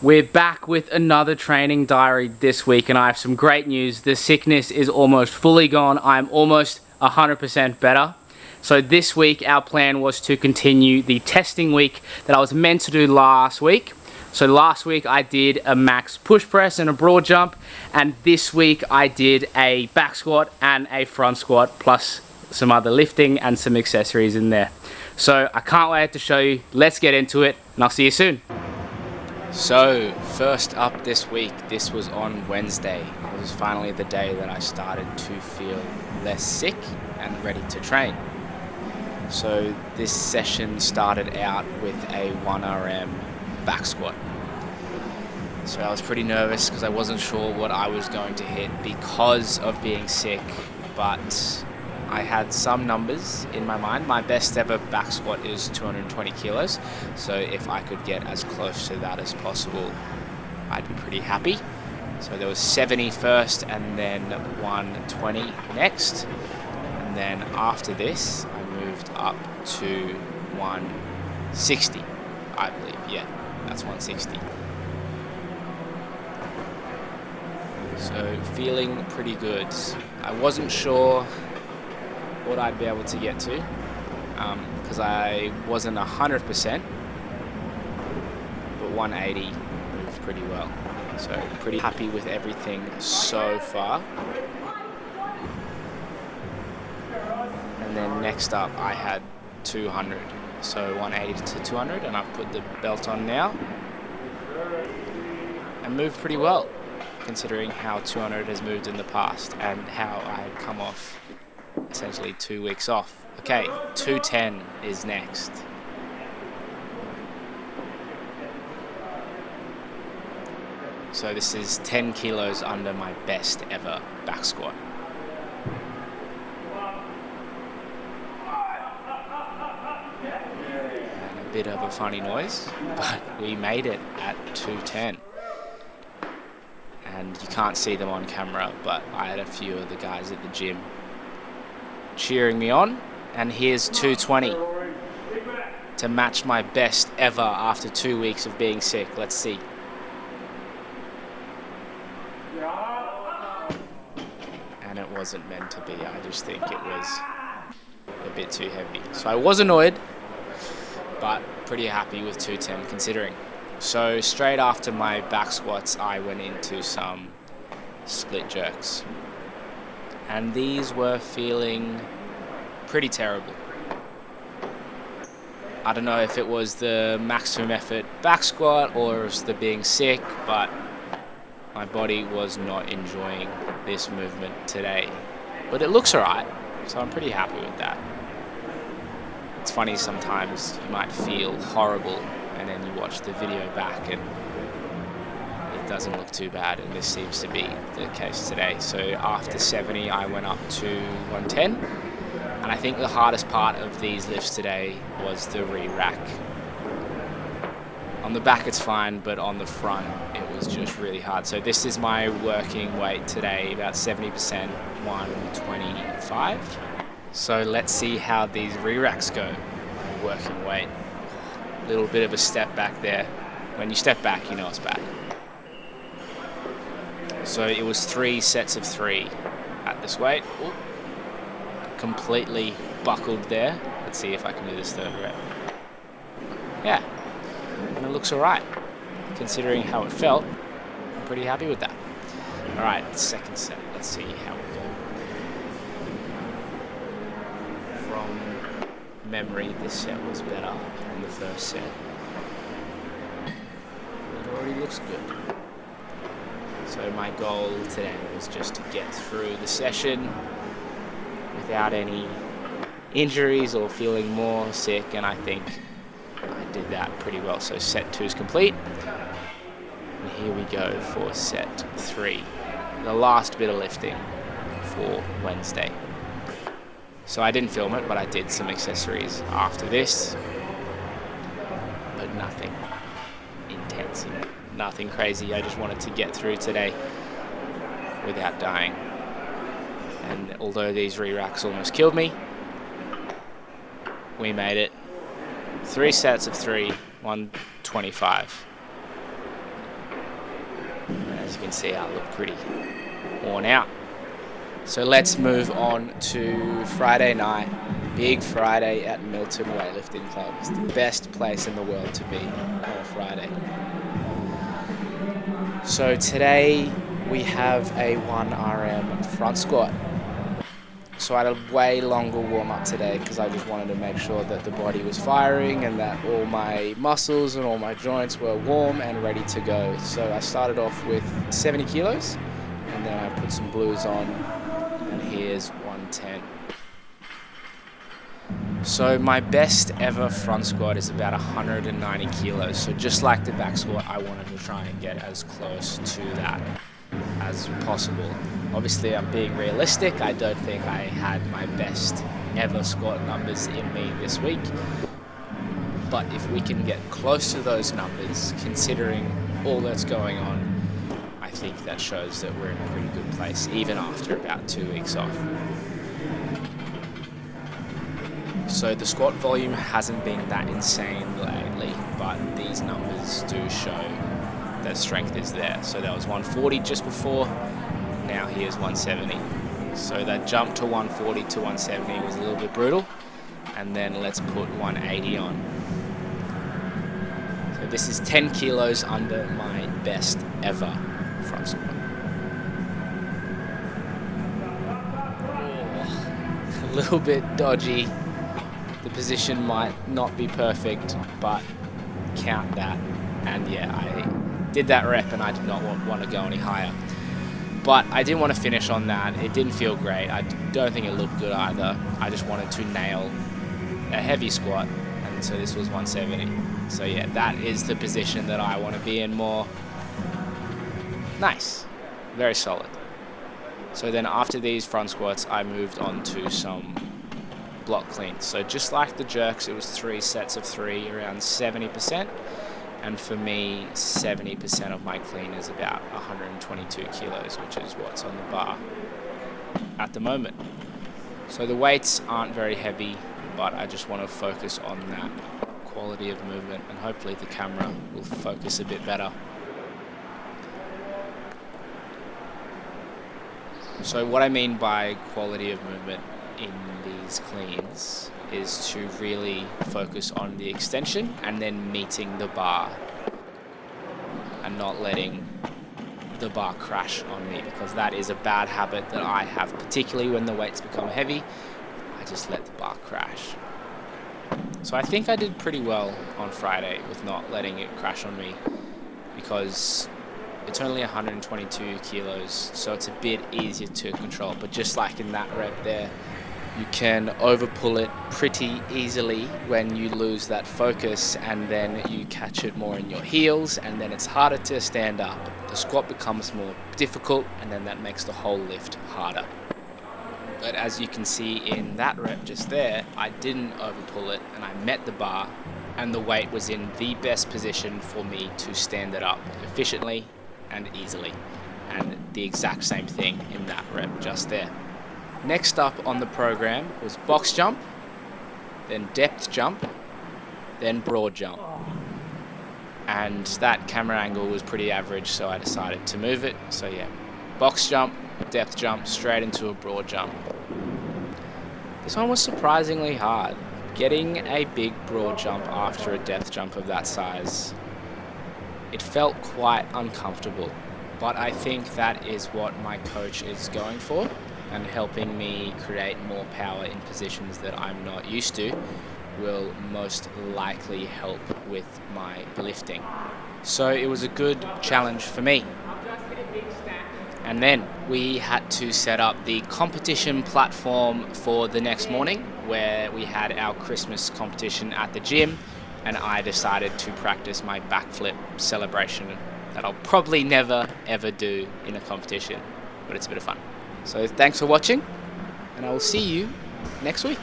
We're back with another training diary this week, and I have some great news. The sickness is almost fully gone. I'm almost 100% better. So this week our plan was to continue the testing week that I was meant to do last week. So last week I did a max push press and a broad jump, and this week I did a back squat and a front squat plus some other lifting and some accessories in there. So I can't wait to show you. Let's get into it, and I'll see you soon. So first up this week, this was on Wednesday. It was finally the day that I started to feel less sick and ready to train. So this session started out with a 1RM back squat. So I was pretty nervous because I wasn't sure what I was going to hit because of being sick, but I had some numbers in my mind. My best ever back squat is 220 kilos. So if I could get as close to that as possible, I'd be pretty happy. So there was 70 first and then 120 next. And then after this, I moved up to 160, I believe. Yeah, that's 160. So feeling pretty good. I wasn't sure what I'd be able to get to because I wasn't 100%, but 180 moved pretty well. So pretty happy with everything so far. And then next up I had 200, so 180 to 200, and I've put the belt on now and moved pretty well considering how 200 has moved in the past and how I had come off essentially 2 weeks off. Okay, 210 is next. So this is 10 kilos under my best ever back squat. And a bit of a funny noise, but we made it at 210. And you can't see them on camera, but I had a few of the guys at the gym cheering me on, and here's 220 to match my best ever after 2 weeks of being sick. Let's see. And it wasn't meant to be. I just think it was a bit too heavy. So I was annoyed, but pretty happy with 210 considering. So straight after my back squats, I went into some split jerks. And these were feeling pretty terrible. I don't know if it was the maximum effort back squat or it was the being sick, but my body was not enjoying this movement today. But it looks alright, so I'm pretty happy with that. It's funny, sometimes you might feel horrible and then you watch the video back and it doesn't look too bad, and this seems to be the case today. So after 70 I went up to 110, and I think the hardest part of these lifts today was the re-rack. On the back it's fine, but on the front it was just really hard. So this is my working weight today, about 70%, 125. So let's see how these re-racks go. Working weight, little bit of a step back there. When you step back, you know it's bad. So it was 3 sets of 3 at this weight. Ooh. Completely buckled there. Let's see if I can do this third rep. Yeah, and it looks alright. Considering how it felt, I'm pretty happy with that. Alright, second set. Let's see how we go. From memory, this set was better than the first set. It already looks good. So my goal today was just to get through the session without any injuries or feeling more sick, and I think I did that pretty well. So set 2 is complete, and here we go for set 3, the last bit of lifting for Wednesday. So I didn't film it, but I did some accessories after this, but nothing intense, nothing crazy. I just wanted to get through today without dying. And although these re-racks almost killed me, we made it. 3 sets of 3, 125. as you can see, I look pretty worn out. So let's move on to Friday night. Big Friday at Milton Weightlifting Club. It's the best place in the world to be on a Friday. So today we have a 1RM front squat. So I had a way longer warm up today because I just wanted to make sure that the body was firing and that all my muscles and all my joints were warm and ready to go. So I started off with 70 kilos and then I put some blues on, and here's 110. So my best ever front squat is about 190 kilos. So just like the back squat, I wanted to try and get as close to that as possible. Obviously, I'm being realistic. I don't think I had my best ever squat numbers in me this week. But if we can get close to those numbers, considering all that's going on, I think that shows that we're in a pretty good place, even after about 2 weeks off. So the squat volume hasn't been that insane lately, but these numbers do show that strength is there. So that was 140 just before, now here's 170. So that jump to 140 to 170 was a little bit brutal, and then let's put 180 on. So this is 10 kilos under my best ever front squat. Oh, a little bit dodgy. The position might not be perfect, but count that. And yeah, I did that rep and I did not want to go any higher. But I didn't want to finish on that. It didn't feel great. I don't think it looked good either. I just wanted to nail a heavy squat, and so this was 170. So yeah, that is the position that I want to be in more. Nice. Very solid. So then after these front squats, I moved on to some block cleans. So just like the jerks, it was 3 sets of 3, around 70%. And for me, 70% of my clean is about 122 kilos, which is what's on the bar at the moment. So the weights aren't very heavy, but I just want to focus on that quality of movement, and hopefully the camera will focus a bit better. So what I mean by quality of movement in these cleans is to really focus on the extension and then meeting the bar and not letting the bar crash on me, because that is a bad habit that I have, particularly when the weights become heavy. I just let the bar crash. So I think I did pretty well on Friday with not letting it crash on me, because it's only 122 kilos, so it's a bit easier to control. But just like in that rep there, you can overpull it pretty easily when you lose that focus, and then you catch it more in your heels, and then it's harder to stand up. The squat becomes more difficult, and then that makes the whole lift harder. But as you can see in that rep just there, I didn't overpull it, and I met the bar, and the weight was in the best position for me to stand it up efficiently and easily. And the exact same thing in that rep just there. Next up on the program was box jump, then depth jump, then broad jump. And that camera angle was pretty average, so I decided to move it. So yeah, box jump, depth jump, straight into a broad jump. This one was surprisingly hard. Getting a big broad jump after a depth jump of that size, it felt quite uncomfortable. But I think that is what my coach is going for, and helping me create more power in positions that I'm not used to will most likely help with my lifting. So it was a good challenge for me. And then we had to set up the competition platform for the next morning, where we had our Christmas competition at the gym, and I decided to practice my backflip celebration that I'll probably never ever do in a competition, but it's a bit of fun. So thanks for watching, and I will see you next week.